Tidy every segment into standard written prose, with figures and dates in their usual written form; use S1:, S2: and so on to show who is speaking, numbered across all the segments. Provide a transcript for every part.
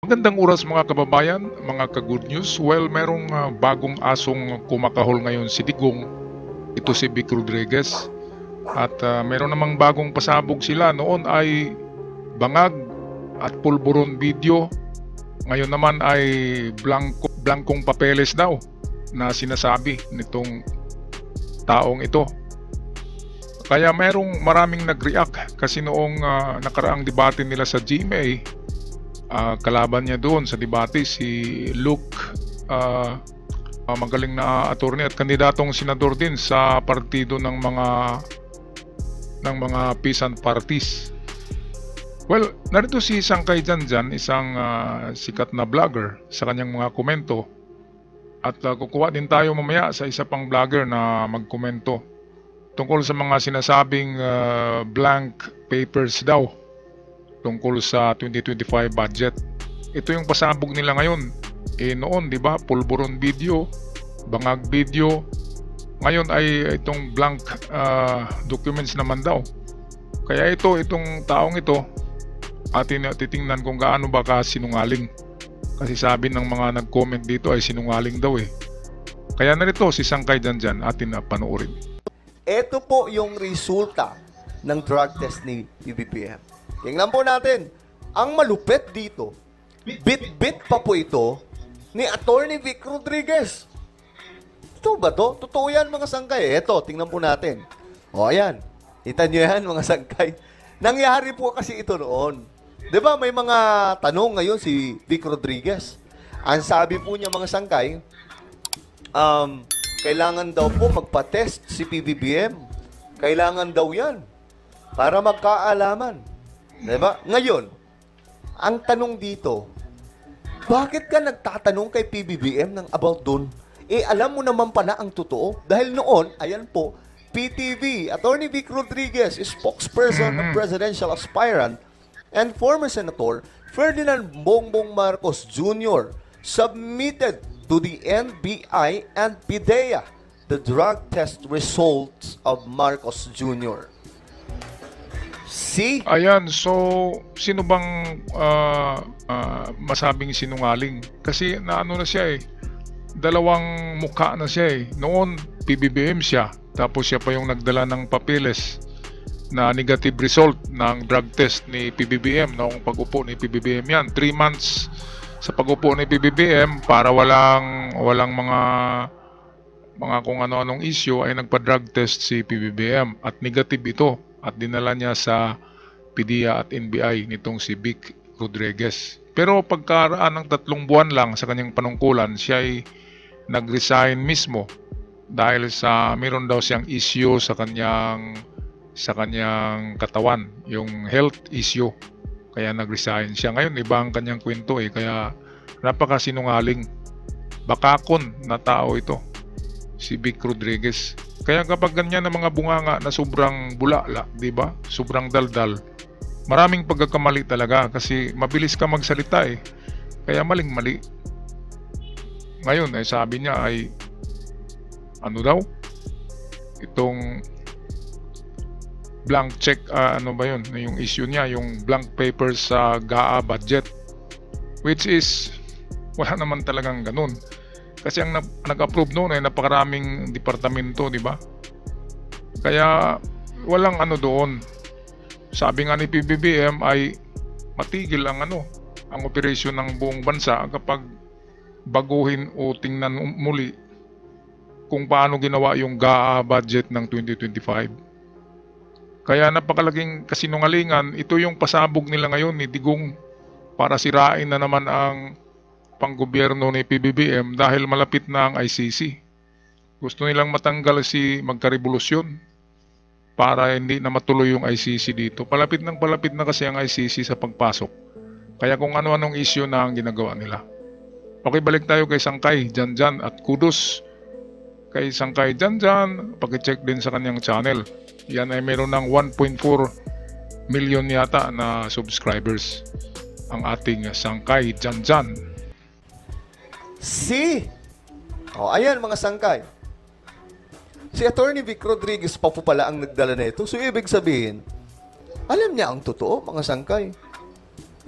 S1: Magandang oras mga kababayan, mga ka-good news. Well, merong bagong asong kumakahol ngayon si Digong. Ito si Vic Rodriguez. At meron namang bagong pasabog sila. Noon ay bangag at pulburon video. Ngayon naman ay blankong papeles daw na sinasabi nitong taong ito. Kaya merong maraming nag-react kasi noong nakaraang debate nila sa GMA, kalaban niya doon sa debate si Luke, magaling na attorney at kandidatong senador din sa partido ng mga peasant parties. Well, narito si Sangkay Janjan, isang sikat na vlogger, sa kanyang mga komento. At kukuha din tayo mamaya sa isa pang vlogger na magkomento tungkol sa mga sinasabing blank papers daw tungkol sa 2025 budget. Ito yung pasabog nila ngayon. Noon, di ba, pulburon video, bangag video. Ngayon ay itong blank documents naman daw. Kaya itong taong ito, atin titingnan kung gaano ba kasinungaling. Kasi sabi ng mga nag-comment dito ay sinungaling daw eh. Kaya narito si Sangkay Janjan, atin na panoorin.
S2: Ito po yung resulta ng drug test ni PBBM. Tingnan po natin. Ang malupit dito, bit-bit pa po ito ni Attorney Vic Rodriguez. Totoo ba to? Totoo yan mga sangkay. Ito, tingnan po natin. O, ayan. Kita nyo yan mga sangkay. Nangyari po kasi ito noon. Di ba may mga tanong ngayon si Vic Rodriguez. Ang sabi po niya mga sangkay, kailangan daw po magpa-test si PBBM. Kailangan daw yan para magkaalaman. Diba? Ngayon, ang tanong dito, bakit ka nagtatanong kay PBBM ng about dun? Alam mo naman pala ang totoo. Dahil noon, ayan po, PTV, Attorney Vic Rodriguez, spokesperson ng presidential aspirant and former Senator Ferdinand Bongbong Marcos Jr. submitted to the NBI and PIDEA the drug test results of Marcos Jr. See?
S1: Ayan, so sino bang masabing sinungaling? Kasi naano na siya eh. Dalawang mukha na siya eh. Noon, PBBM siya. Tapos siya pa yung nagdala ng papeles na negative result ng drug test ni PBBM noong pag-upo ni PBBM yan. 3 months sa pag-upo ni PBBM para walang mga kung ano-anong issue ay nagpa-drug test si PBBM at negative ito at dinala niya sa PIDEA at NBI nitong si Vic Rodriguez. Pero pagkaraan ng 3 buwan lang sa kanyang panungkulan, siya ay nag-resign mismo dahil sa meron daw siyang issue sa kanyang katawan, yung health issue. Kaya nag-resign siya. Ngayon, iba ang kanyang kwento eh. Kaya napakasinungaling. Bakakon na tao ito, si Vic Rodriguez. Kaya kapag ganyan na mga bunganga na sobrang bulala, di ba? Sobrang daldal. Maraming pagkakamali talaga kasi mabilis ka magsalita eh. Kaya maling-mali. Ngayon, ay sabi niya ay ano daw? Itong blank check, ano ba yun? Yung issue niya, yung blank paper sa GAA budget. Which is, wala naman talagang ganun. Kasi ang nag-approve noon ay napakaraming departamento, di ba? Kaya, walang ano doon. Sabi nga ni PBBM ay matigil ang operasyon ng buong bansa kapag baguhin o tingnan muli kung paano ginawa yung GAA budget ng 2025. Kaya napakalaking kasinungalingan, ito yung pasabog nila ngayon ni Digong para sirain na naman ang panggobyerno ni PBBM dahil malapit na ang ICC. Gusto nilang matanggal magkarevolusyon para hindi na matuloy yung ICC dito. Palapit na kasi ang ICC sa pagpasok. Kaya kung ano-anong issue na ang ginagawa nila. Okay, balik tayo kay Sangkay Janjan at kudos kay Sangkay Janjan. Paki-check din sa kanyang channel. Yan ay meron ng 1.4 million yata na subscribers ang ating Sangkay Janjan.
S2: Ayan mga sangkay. Si Attorney Vic Rodriguez pa po pala ang nagdala na ito. So ibig sabihin, alam niya ang totoo mga sangkay.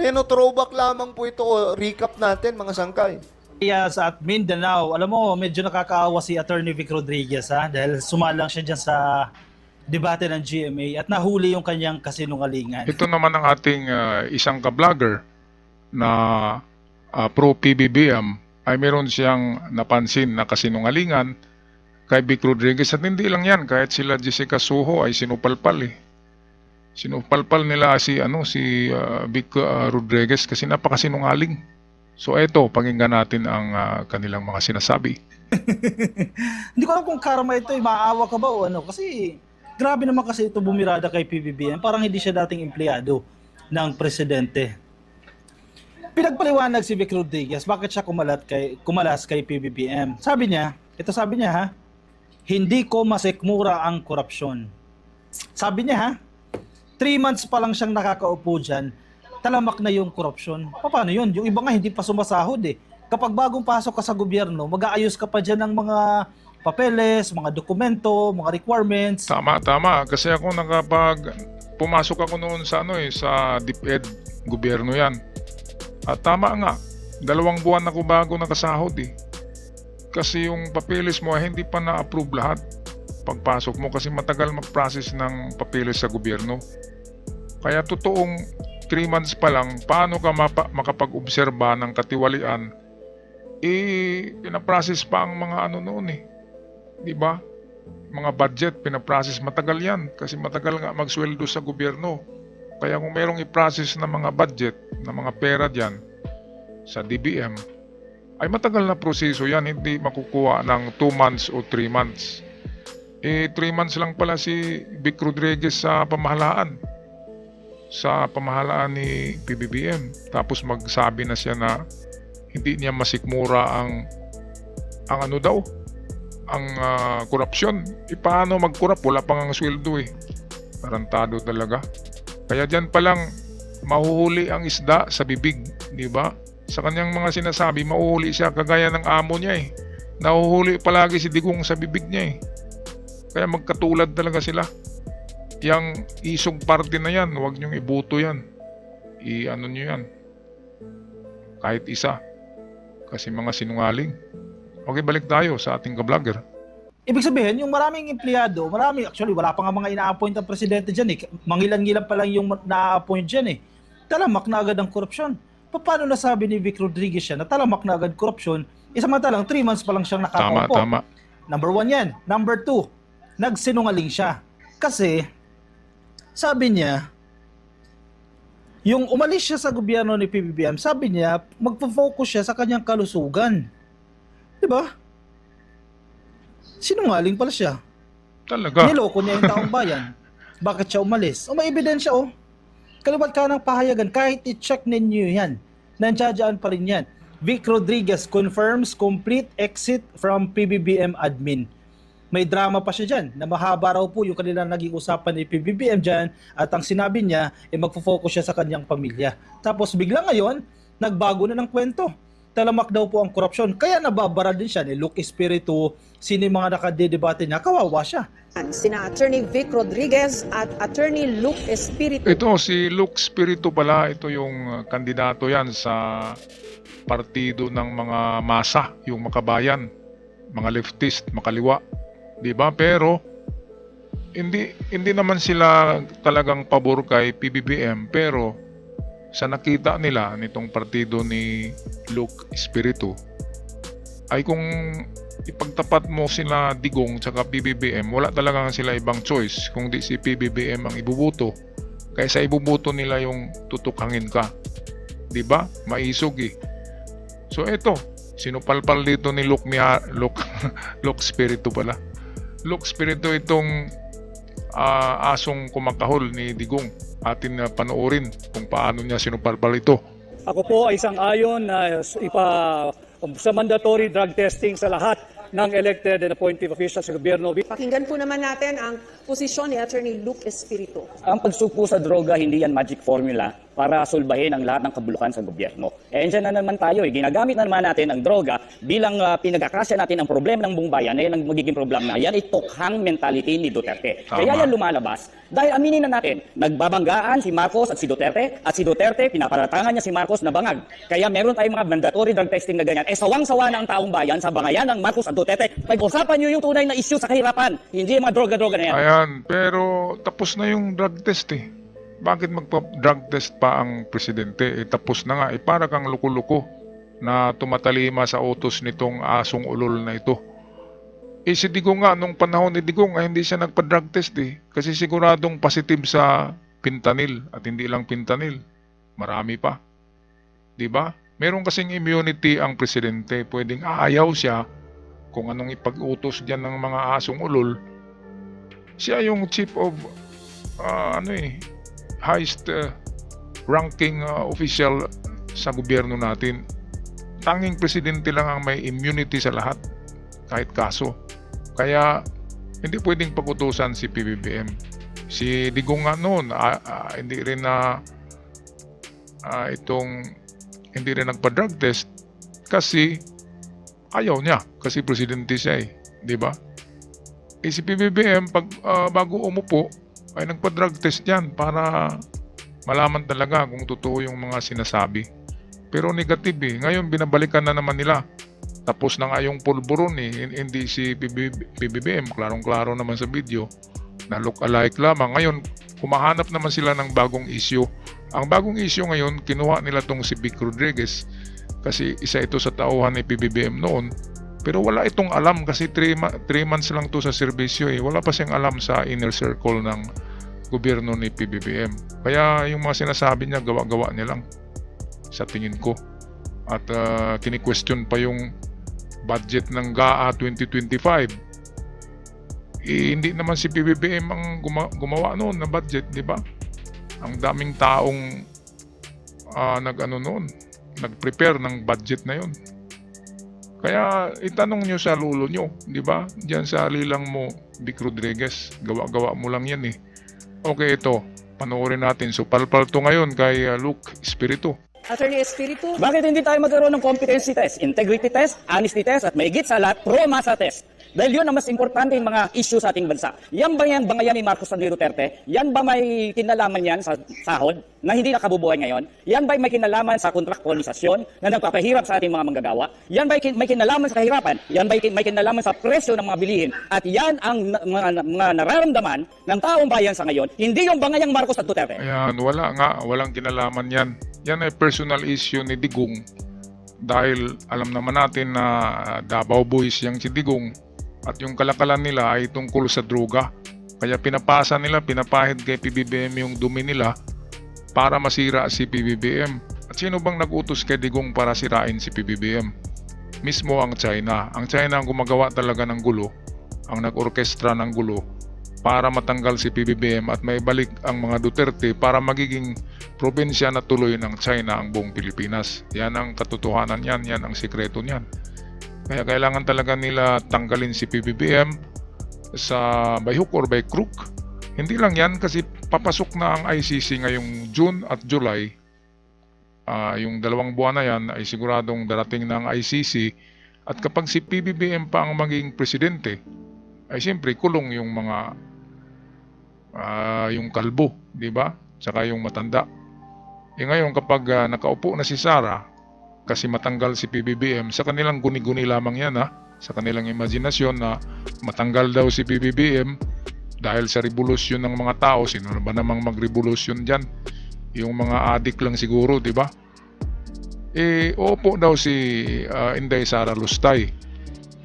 S2: Throwback lamang po ito. Recap natin, mga sangkay.
S3: Sa Mindanao, alam mo, medyo nakakaawa si Attorney Vic Rodriguez dahil sumalang siya dyan sa debate ng GMA at nahuli yung kanyang kasinungalingan.
S1: Ito naman ang ating isang ka-vlogger na pro-PBBM ay meron siyang napansin na kasinungalingan kay Vic Rodriguez. At hindi lang yan, kahit sila Jessica Soho ay sinupalpal eh. Sinupalpal nila si Vic Rodriguez kasi napakasinungaling. So eto, pakinggan natin ang kanilang mga sinasabi.
S3: Hindi ko alam kung karma ito, maawa ka ba o ano, kasi grabe naman kasi ito bumirada kay PBBM, parang hindi siya dating empleyado ng presidente. Pinagpaliwanag si Vic Rodriguez bakit siya kumalas kay PBBM. Sabi niya hindi ko masikmura ang korupsyon. Sabi niya 3 months pa lang siyang nakakaupo dyan, talamak na yung korupsyon. Paano yun? Yung iba nga hindi pa sumasahod eh. Kapag bagong pasok ka sa gobyerno, mag-aayos ka pa dyan ng mga papeles, mga dokumento, mga requirements.
S1: Tama. Kasi ako pumasok ako noon sa sa DepEd, gobyerno yan. At tama nga, 2 buwan ako bago nakasahod eh. Kasi yung papeles mo hindi pa na-approve lahat pagpasok mo kasi matagal mag-process ng papeles sa gobyerno. Kaya totoong 3 months pa lang, paano ka makapag-obserba ng katiwalian? Pinaprocess pa ang mga noon eh. Diba? Mga budget, pinaprocess. Matagal yan. Kasi matagal nga magsweldo sa gobyerno. Kaya kung merong i-process na mga budget, na mga pera dyan, sa DBM, ay matagal na proseso yan. Hindi makukuha ng 2 months o 3 months. 3 months lang pala si Vic Rodriguez sa pamahalaan. Sa pamahalaan ni PBBM. Tapos magsabi na siya na hindi niya masikmura ang korupsyon. Paano mag-corrupt? Wala pang ang sweldo eh. Tarantado talaga. Kaya dyan palang mahuhuli ang isda sa bibig, di ba? Sa kanyang mga sinasabi, mahuhuli siya kagaya ng amo niya eh. Nahuhuli palagi si Digong sa bibig niya eh. Kaya magkatulad talaga sila. Yang isog party na yan, huwag niyong ibuto yan. Niyo yan. Kahit isa. Kasi mga sinungaling. Okay, balik tayo sa ating ka-vlogger.
S3: Ibig sabihin, yung maraming empleyado, actually wala pa nga mga ina-appoint ang presidente dyan eh. Mangilan-ngilan pa lang yung na-appoint dyan eh. Talamak na agad ang korupsyon. Paano nasabi ni Vic Rodriguez siya na talamak na agad korupsyon? Samantalang 3 months pa lang siyang nakakaupo.
S1: Tama.
S3: Number 1 yan. Number 2, nagsinungaling siya. Kasi sabi niya, yung umalis siya sa gobyerno ni PBBM, sabi niya, magpo-focus siya sa kanyang kalusugan. Diba? Sinungaling pala siya.
S1: Talaga.
S3: Niloko niya yung taong bayan. Bakit siya umalis? May ebidensya Kaliwat ka ng pahayagan, kahit i-check ninyo yan, nandiyan pa rin yan. Vic Rodriguez confirms complete exit from PBBM admin. May drama pa siya dyan, na mahaba raw po yung kanilang naging usapan ni PBBM dyan, at ang sinabi niya, mag-focus siya sa kanyang pamilya. Tapos bigla ngayon, nagbago na ng kwento. Talamak daw po ang korupsyon, kaya nababara din siya ni Luke Espiritu, sino yung mga nakadedebate niya, kawawa siya.
S4: Sina Attorney Vic Rodriguez at Attorney Luke Espiritu.
S1: Ito, si Luke Espiritu pala, ito yung kandidato yan sa partido ng mga masa, yung makabayan, mga leftist, makaliwa. Diba? Pero hindi naman sila talagang pabor kay PBBM, pero sa nakita nila nitong partido ni Luke Espiritu ay kung ipagtapat mo sila Digong tsaka PBBM, wala talaga sila ibang choice kung di si PBBM ang ibubuto. Kaysa ibubuto nila yung tutukhangin ka. Diba? Maisog eh. So eto, sinupalpal dito ni Luke Espiritu pala. Luke Espiritu itong asong kumakahol ni Digong. Atin na panoorin kung paano niya sinupalpal ito.
S5: Ako po ay sang-ayon na sa mandatory drug testing sa lahat ng elected and appointed officials sa gobyerno.
S4: Pakinggan po naman natin ang posisyon ni Attorney Luke Espiritu.
S6: Ang pagsuko sa droga, hindi yan magic formula para sulbahin ang lahat ng kabulukan sa gobyerno. Eh, dyan na naman tayo. Ginagamit na naman natin ang droga bilang pinagkakasya natin ang problema ng buong bayan. Yan ang magiging problema. Yan ay tukhang mentality ni Duterte.
S1: Tama.
S6: Kaya yan lumalabas. Dahil aminin na natin, nagbabanggaan si Marcos at si Duterte, pinaparatangan niya si Marcos na bangag. Kaya meron tayong mga mandatory drug testing na ganyan. Sawang-sawa na ang taong bayan sa bangayan ng Marcos at Duterte. Pag-usapan niyo yung tunay na issue sa kahirapan, hindi yung mga droga-droga na yan.
S1: Ayan, pero tapos na yung drug test eh. Bakit magpa-drug test pa ang presidente? Tapos na nga, para kang luko-luko na tumatalima sa utos nitong asong ulol na ito. Si Digong nga, nung panahon ni Digong, hindi siya nagpa-drug test eh. Kasi siguradong positive sa fentanyl. At hindi lang fentanyl, marami pa. Diba? Meron kasing immunity ang presidente. Pwedeng aayaw siya kung anong ipag-utos dyan ng mga asong ulol. Siya yung chief of highest ranking official sa gobyerno natin. Tanging presidente lang ang may immunity sa lahat, kahit kaso. Kaya hindi pwedeng pagutusan si PBBM. Si Digong nga noon, hindi rin nagpa-drug test kasi ayaw niya, kasi presidente siya eh, di ba? Si PBBM bago umupo ay nagpa-drug test yan para malaman talaga kung totoo yung mga sinasabi. Pero negative eh. Ngayon binabalikan na naman nila. Tapos na nga yung pulburon eh. Hindi si PBBM, klarong-klaro naman sa video na look-alike lamang. Ngayon, kumahanap naman sila ng bagong issue. Ang bagong issue ngayon, kinuha nila tong si Vic Rodriguez kasi isa ito sa tauhan ni PBBM noon. Pero wala itong alam kasi 3 months lang to sa serbisyo eh. Wala pa siyang alam sa inner circle ng gobyerno ni PBBM. Kaya yung mga sinasabi niya, gawa-gawa niya lang sa tingin ko. At kini-question pa yung budget ng GAA 2025. Hindi naman si PBBM ang gumawa noon na budget, di ba? Ang daming taong nag-prepare ng budget na yon. Kaya itanong nyo sa lulo nyo, di ba? Diyan sa lilang mo, Vic Rodriguez, gawa-gawa mo lang yan eh. Okay, ito, panoorin natin. So, palpal to ngayon kay Luke Espiritu.
S4: Attorney Espiritu,
S6: Bakit hindi tayo magkaroon ng competency test, integrity test, honesty test, at mahigit sa lahat, pro-masa test? Dahil yun ang mas importante yung mga issue sa ating bansa. Yan ba yan bangayan ni Marcos at ni Duterte? Yan ba may kinalaman yan sa sahod na hindi nakabubuhay ngayon? Yan ba may kinalaman sa kontraktualisasyon na nagpapahirap sa ating mga manggagawa? Yan ba may kinalaman sa kahirapan? Yan ba may kinalaman sa presyo ng mga bilihin? At yan ang mga nararamdaman ng taong bayan sa ngayon, hindi yung bangayang Marcos at Duterte.
S1: Ayan, walang kinalaman yan. Yan ay personal issue ni Digong. Dahil alam naman natin na Davao Boys yung si Digong. At yung kalakalan nila ay tungkol sa droga. Kaya pinapasa nila, pinapahid kay PBBM yung dumi nila para masira si PBBM. At sino bang nag-utos kay Digong para sirain si PBBM? Mismo ang China. Ang China ang gumagawa talaga ng gulo, ang nag-orkestra ng gulo para matanggal si PBBM at maibalik ang mga Duterte para magiging probinsya na tuloy ng China ang buong Pilipinas. Yan ang katotohanan yan, yan ang sikreto niyan. Kaya kailangan talaga nila tanggalin si PBBM sa by hook or by crook. Hindi lang yan kasi papasok na ang ICC ngayong June at July. Yung 2 buwan na yan ay siguradong darating na ang ICC. At kapag si PBBM pa ang maging presidente, ay siyempre kulong yung mga yung kalbo, di ba? Tsaka yung matanda. Ngayon kapag nakaupo na si Sara, kasi matanggal si PBBM, sa kanilang guni-guni lamang yan sa kanilang imaginasyon na matanggal daw si PBBM dahil sa revolusyon ng mga tao. Sino na ba namang magrevolusyon dyan? Yung mga adik lang siguro, di ba? Opo daw si Inday Sara Lustay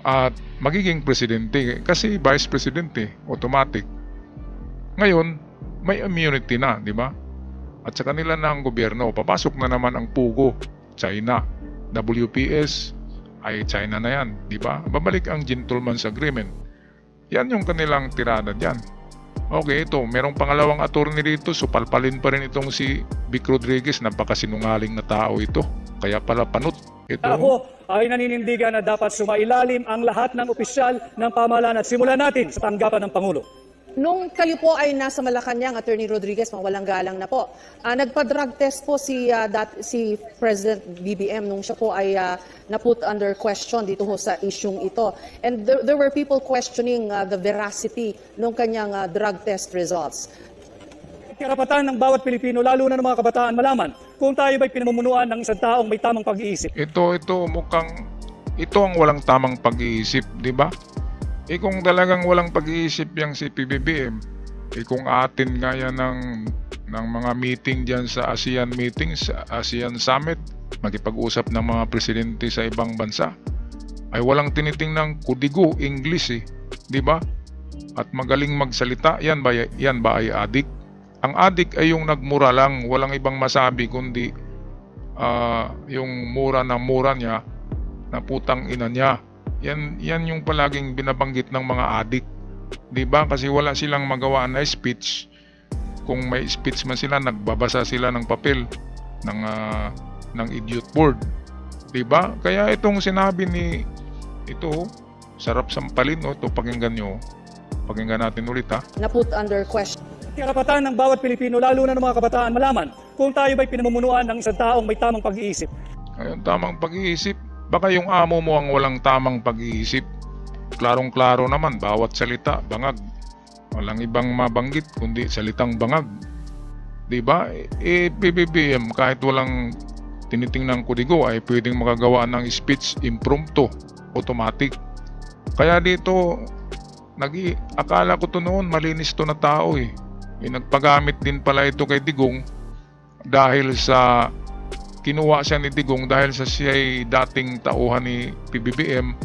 S1: at magiging presidente kasi vice presidente, automatic. Ngayon, may immunity na, di ba? At sa kanila na ang gobyerno, papasok na naman ang pugo, China. WPS ay China na yan, di ba? Babalik ang Gentleman's Agreement. Yan yung kanilang tirada dyan. Okay, ito, merong pangalawang attorney dito, so palpalin pa rin itong si Vic Rodriguez, napakasinungaling na tao ito. Kaya pala panot.
S5: Ako ay naninindigan na dapat sumailalim ang lahat ng opisyal ng pamahalaan at simulan natin sa tanggapan ng Pangulo.
S4: Nung kayo po ay nasa Malacanang, Attorney Rodriguez, mawalang galang na po, nagpa-drug test po si President BBM nung siya po ay na-put under question dito ho sa isyung ito. And there were people questioning the veracity nung kanyang drug test results.
S5: Karapatan ng bawat Pilipino, lalo na ng mga kabataan, malaman kung tayo ba'y pinamumunuan ng isang taong may tamang pag-iisip.
S1: Ito ang walang tamang pag-iisip, di ba? Kung talagang walang pag-iisip yang si PBBM, kung atin nga yan ng mga meeting dyan sa ASEAN meetings, ASEAN Summit, makipag-usap ng mga presidente sa ibang bansa, ay walang tinitingnang kudigo, English di ba? At magaling magsalita, yan ba ay adik? Ang adik ay yung nagmura lang, walang ibang masabi kundi yung mura na mura niya, na putang ina niya. Yan yung palaging binabanggit ng mga adik. 'Di ba? Kasi wala silang magawa na speech. Kung may speech man sila, nagbabasa sila ng papel ng idiot board. 'Di ba? Kaya itong sinabi ni ito, sarap sampalin, ito pakinggan niyo. Pakinggan natin ulit
S4: Na-put under question.
S5: Karapatan ng bawat Pilipino, lalo na ng mga kabataan, malaman kung tayo ba'y pinamumunuan ng isang taong may tamang pag-iisip.
S1: Ayun, tamang pag-iisip. Baka yung amo mo ang walang tamang pag-iisip. Klarong-klaro naman, bawat salita, bangag. Walang ibang mabanggit kundi salitang bangag. Diba? PBBM kahit walang tinitingnang kudigo ay pwedeng makagawa ng speech impromptu, automatic. Kaya dito, akala ko to noon, malinis to na tao nagpagamit din pala ito kay Digong dahil sa kinuha siya ni Digong dahil sa siya ay dating tauhan ni PBBM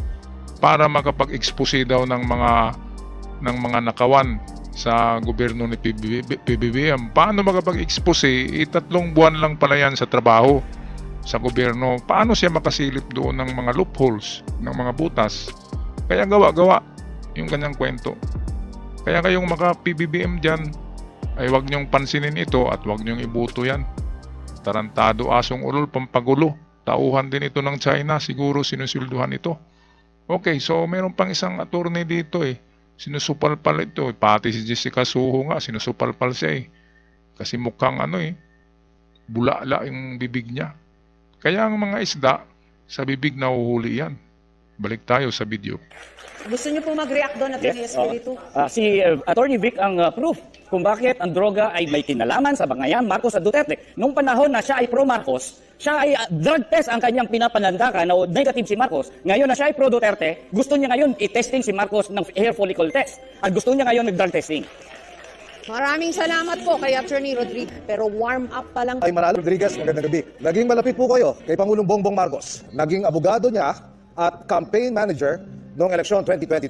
S1: para makapag-expose daw ng mga nakawan sa gobyerno ni PBBM. Paano makapag-expose? 3 buwan lang pala yan sa trabaho sa gobyerno. Paano siya makasilip doon ng mga loopholes, ng mga butas? Kaya gawa-gawa yung kanyang kwento. Kaya kayong mga PBBM dyan ay huwag niyong pansinin ito at huwag niyong ibuto yan. Tarantado asong ulol, pampagulo. Tauhan din ito ng China, siguro sinusilduhan ito. Okay, so meron pang isang attorney dito sinusupalpal ito. Pati si Jessica Soho nga, sinusupalpal siya Kasi mukhang bulala yung bibig niya. Kaya ang mga isda, sa bibig nahuhuli yan. Balik tayo sa video.
S4: Gusto niyo po mag-react doon, Attorney Espiritu?
S6: Si Attorney Vic ang proof kung bakit ang droga ay may kinalaman sa bangayan Marcos at Duterte. Nung panahon na siya ay pro-Marcos, siya ay drug test ang kanyang pinapanandakan na negative si Marcos. Ngayon na siya ay pro-Duterte, gusto niya ngayon i-testing si Marcos ng hair follicle test. At gusto niya ngayon nag-drug testing.
S4: Maraming salamat po kay Attorney Rodriguez. Pero warm up pa lang.
S7: Ay Manalo Rodriguez, magandang gabi. Naging malapit po kayo kay Pangulong Bongbong Marcos. Naging abogado niya at campaign manager noong eleksyon 2022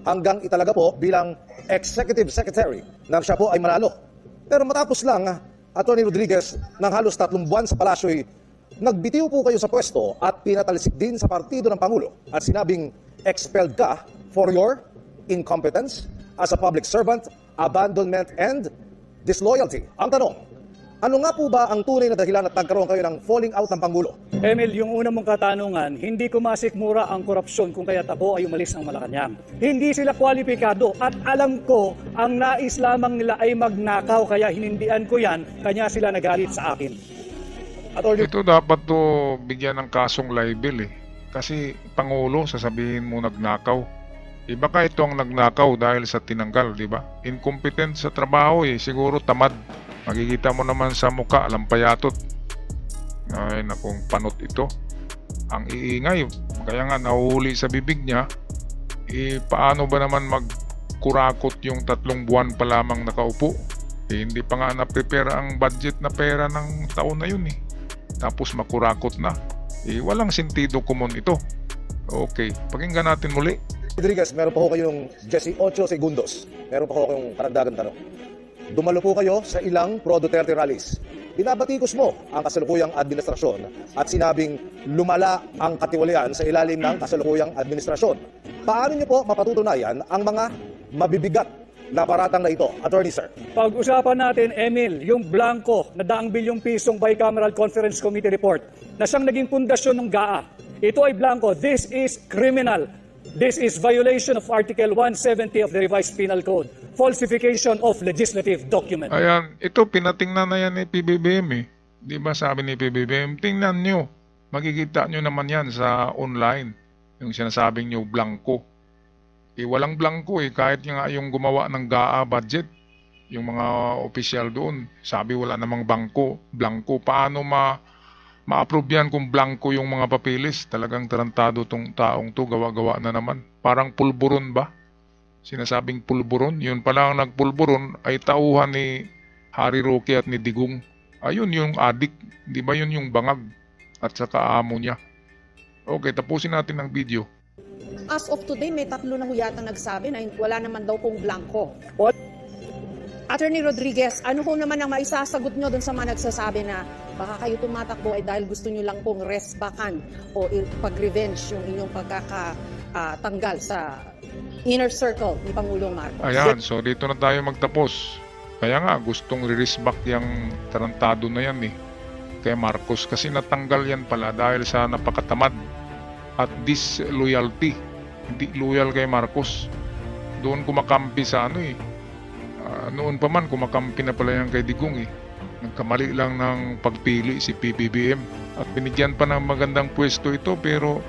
S7: hanggang italaga po bilang Executive Secretary nang siya po ay manalo. Pero matapos lang, Attorney Rodriguez, ng halos 3 buwan sa palasyo nagbitiw po kayo sa pwesto at pinatalisik din sa partido ng Pangulo at sinabing expelled ka for your incompetence as a public servant, abandonment, and disloyalty. Ang tanong, ano nga po ba ang tunay na dahilan at nagkaroon kayo ng falling out ng Pangulo?
S5: Emil, yung una mong katanungan, hindi ko masikmura ang korupsyon kung kaya't ako ay umalis ng Malacanang. Hindi sila kwalipikado at alam ko ang nais lamang nila ay magnakaw kaya hinindian ko yan, kanya sila nagalit sa akin.
S1: Ito dapat to bigyan ng kasong libel Kasi Pangulo, sasabihin mo nagnakaw. Baka ito ang nagnakaw dahil sa tinanggal, di ba? Incompetent sa trabaho siguro tamad. Makikita mo naman sa mukha, lampayatot. Ay, nakong panot ito. Ang iingay, kaya nga nahuhuli sa bibig niya. Paano ba naman magkurakot yung 3 buwan pa lamang nakaupo? Hindi pa nga na-prepare ang budget na pera ng taon na yun Tapos makurakot na. Walang sentido common ito. Okay, pakinggan natin muli.
S7: Rodriguez, meron pa ho kayong 18 segundos. Meron pa ho kayong karagdagang tanong. Dumalo po kayo sa ilang pro-Duterte rallies. Binabatikos mo ang kasalukuyang administrasyon at sinabing lumala ang katiwalian sa ilalim ng kasalukuyang administrasyon. Paano niyo po mapatutunayan ang mga mabibigat na paratang na ito, Attorney Sir?
S5: Pag-usapan natin, Emil, yung blanco na 100 bilyong pisong Bicameral Conference Committee report na siyang naging pundasyon ng GAA. Ito ay blanco. This is criminal. This is violation of Article 170 of the Revised Penal Code. falsification of legislative document.
S1: Ayan, ito pinatingnan na yan ni PBBM eh. Di ba sabi ni PBBM, tingnan nyo, makikita nyo naman yan sa online, yung sinasabing nyo blanco. Eh walang blanco eh, kahit nga yung gumawa ng GAA budget, yung mga opisyal doon, sabi wala namang blanco. Paano ma-approve yan kung blanco yung mga papilis? Talagang tarantado tong taong to, gawa-gawa na naman. Parang pulburon ba? Sinasabing pulburon, yun pala ang nagpulburon ay tauhan ni Harry Roque at ni Digong. Ayun yung adik, di ba yun yung bangag at saka amo niya. Okay, tapusin natin ang video.
S4: As of today, may 3 na ho yata nagsabi na wala naman daw pong blanco. Attorney Rodriguez, ano ho naman ang maisasagot nyo dun sa mga nagsasabi na baka kayo tumatakbo ay dahil gusto nyo lang pong resbakan o pag-revenge yung inyong pagkakatanggal sa inner circle ni Pangulong Marcos?
S1: Ayan, so dito na tayo magtapos. Kaya nga, gustong re-resback yung tarantado na yan eh, kay Marcos. Kasi natanggal yan pala dahil sa napakatamad at disloyalty. Hindi loyal kay Marcos. Doon kumakampi sa ano eh. Noon pa man, kumakampi na pala yan kay Digong eh. Nagkamali lang ng pagpili si PBBM. At binigyan pa ng magandang pwesto ito, pero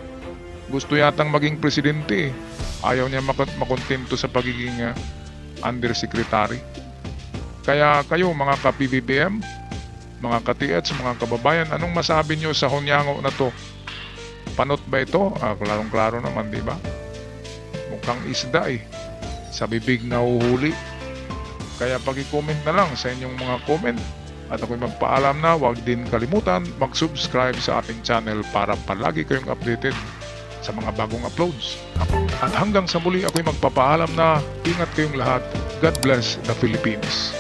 S1: gusto yatang maging presidente eh. Ayaw niya makontento sa pagiging undersecretary. Kaya kayo mga ka-PBBM, mga ka-TH, mga kababayan, anong masabi nyo sa hunyango na to? Panot ba ito? Klarong-klaro naman, di ba? Mukhang isda eh. Sa bibig na uhuli. Kaya pag-i-comment na lang sa inyong mga comment. At ako'y magpaalam na, huwag din kalimutan mag-subscribe sa ating channel para palagi kayong updated sa mga bagong uploads. At hanggang sa muli ako'y magpapaalam na ingat kayong lahat. God bless the Philippines.